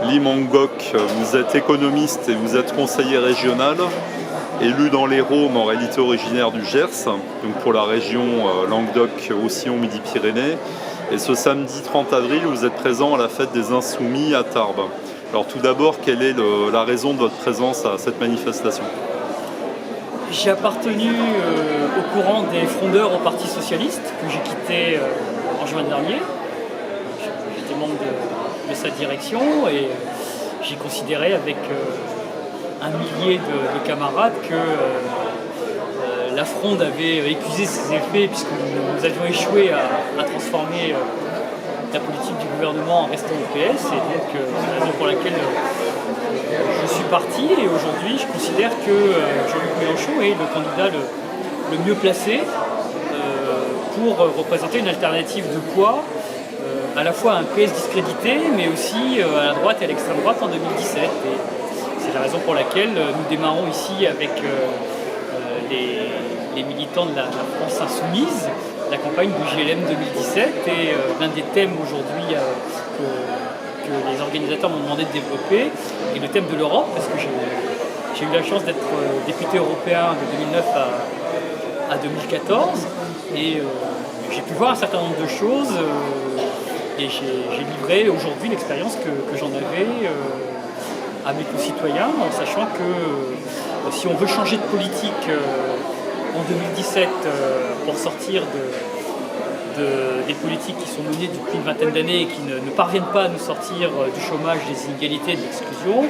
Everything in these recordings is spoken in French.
Lee Mangok, vous êtes économiste et vous êtes conseiller régional, élu dans l'Hérault, mais en réalité originaire du Gers, donc pour la région Languedoc-Roussillon-Midi-Pyrénées. Et ce samedi 30 avril, vous êtes présent à la fête des Insoumis à Tarbes. Alors tout d'abord, quelle est la raison de votre présence à cette manifestation ? J'ai appartenu au courant des frondeurs au Parti Socialiste, que j'ai quitté en juin dernier. J'étais membre de sa direction et j'ai considéré avec un millier de camarades que la fronde avait épuisé ses effets puisque nous avions échoué à transformer la politique du gouvernement en restant au PS. Et donc c'est la raison pour laquelle je suis parti et aujourd'hui je considère que Jean-Luc Mélenchon est le candidat le mieux placé pour représenter une alternative de poids à la fois à un PS discrédité mais aussi à la droite et à l'extrême droite en 2017. Et c'est la raison pour laquelle nous démarrons ici avec les militants de la France Insoumise, la campagne du GLM 2017 et l'un des thèmes aujourd'hui que les organisateurs m'ont demandé de développer est le thème de l'Europe parce que j'ai eu la chance d'être député européen de 2009 à 2014 et j'ai pu voir un certain nombre de choses et j'ai livré aujourd'hui l'expérience que j'en avais à mes concitoyens en sachant que si on veut changer de politique en 2017 pour sortir des politiques qui sont menées depuis une vingtaine d'années et qui ne parviennent pas à nous sortir du chômage, des inégalités, de l'exclusion,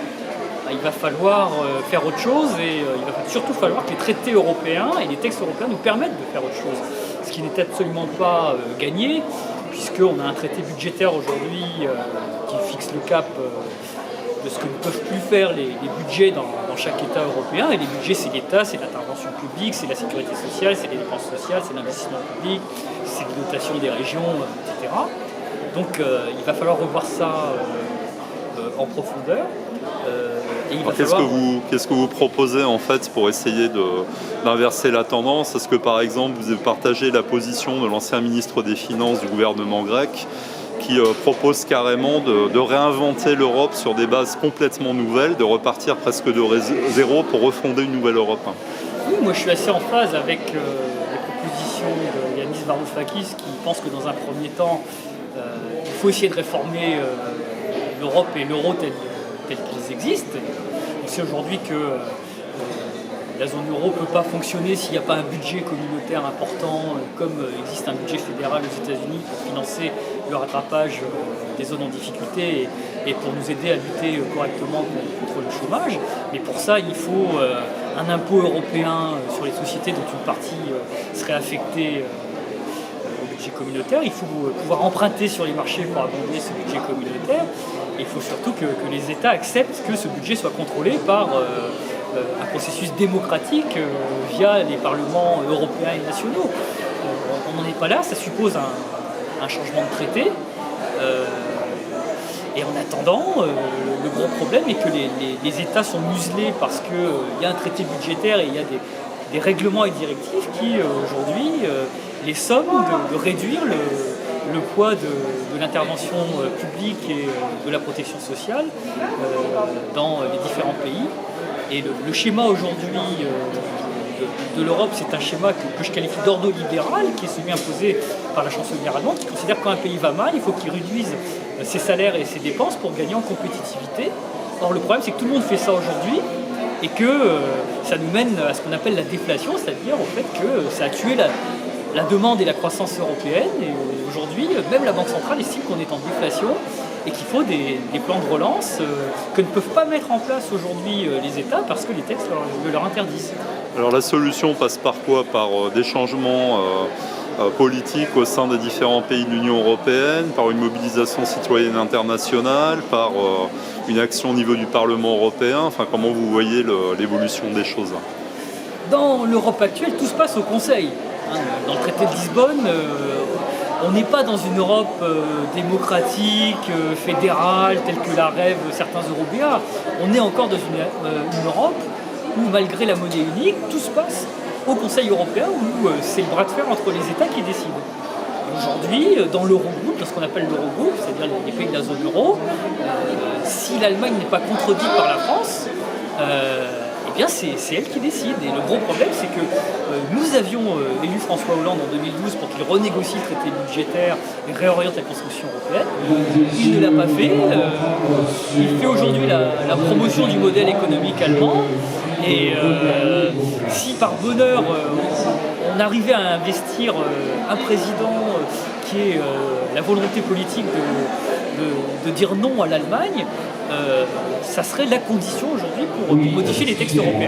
il va falloir faire autre chose et il va surtout falloir que les traités européens et les textes européens nous permettent de faire autre chose. Ce qui n'est absolument pas gagné, puisqu'on a un traité budgétaire aujourd'hui qui fixe le cap de ce que ne peuvent plus faire les budgets dans chaque État européen. Et les budgets, c'est l'État, c'est l'intervention publique, c'est la sécurité sociale, c'est les dépenses sociales, c'est l'investissement public, c'est les dotations des régions, etc. Donc il va falloir revoir ça en profondeur. Qu'est-ce que vous proposez en fait pour essayer d'inverser la tendance ? Est-ce que par exemple vous avez partagé la position de l'ancien ministre des Finances du gouvernement grec qui propose carrément de réinventer l'Europe sur des bases complètement nouvelles, de repartir presque de zéro pour refonder une nouvelle Europe ? Oui, moi je suis assez en phase avec les propositions de Yanis Varoufakis qui pense que dans un premier temps il faut essayer de réformer l'Europe et l'euro tels qu'ils existent. On sait aujourd'hui que la zone euro ne peut pas fonctionner s'il n'y a pas un budget communautaire important, comme existe un budget fédéral aux États-Unis pour financer le rattrapage des zones en difficulté et pour nous aider à lutter correctement contre le chômage. Mais pour ça, il faut un impôt européen sur les sociétés dont une partie serait affectée au budget communautaire. Il faut pouvoir emprunter sur les marchés pour abonder ce budget communautaire. Et il faut surtout que les États acceptent que ce budget soit contrôlé par un processus démocratique via les parlements européens et nationaux. On n'en est pas là, ça suppose un changement de traité. Et en attendant, le gros problème est que les États sont muselés parce qu'il y a un traité budgétaire et il y a des règlements et directives qui, aujourd'hui, les somment de réduire le poids de l'intervention publique et de la protection sociale dans les différents pays. Et le schéma aujourd'hui de l'Europe, c'est un schéma que je qualifie d'ordo-libéral, qui est celui imposé par la chancelière allemande, qui considère que quand un pays va mal, il faut qu'il réduise ses salaires et ses dépenses pour gagner en compétitivité. Or, le problème, c'est que tout le monde fait ça aujourd'hui et que ça nous mène à ce qu'on appelle la déflation, c'est-à-dire au fait que ça a tué la demande et la croissance européenne. Et aujourd'hui, même la Banque centrale estime qu'on est en déflation et qu'il faut des plans de relance que ne peuvent pas mettre en place aujourd'hui les États parce que les textes le leur interdisent. Alors la solution passe par quoi ? Par des changements politiques au sein des différents pays de l'Union européenne, par une mobilisation citoyenne internationale, par une action au niveau du Parlement européen. Enfin, comment vous voyez l'évolution des choses ? Dans l'Europe actuelle, tout se passe au Conseil. Dans le traité de Lisbonne, on n'est pas dans une Europe démocratique, fédérale, telle que la rêvent certains Européens. On est encore dans une Europe où, malgré la monnaie unique, tout se passe au Conseil européen, où c'est le bras de fer entre les États qui décident. Aujourd'hui, dans l'Eurogroupe, dans ce qu'on appelle l'Eurogroupe, c'est-à-dire les pays de la zone euro, si si l'Allemagne n'est pas contredite par la France, eh bien c'est elle qui décide. Et le gros problème, c'est que nous avions élu François Hollande en 2012 pour qu'il renégocie le traité budgétaire et réoriente la construction européenne. Il ne l'a pas fait. Il fait aujourd'hui la promotion du modèle économique allemand. Et si par bonheur on arrivait à investir un président qui ait la volonté politique de dire non à l'Allemagne, ça serait la condition aujourd'hui pour modifier les textes européens.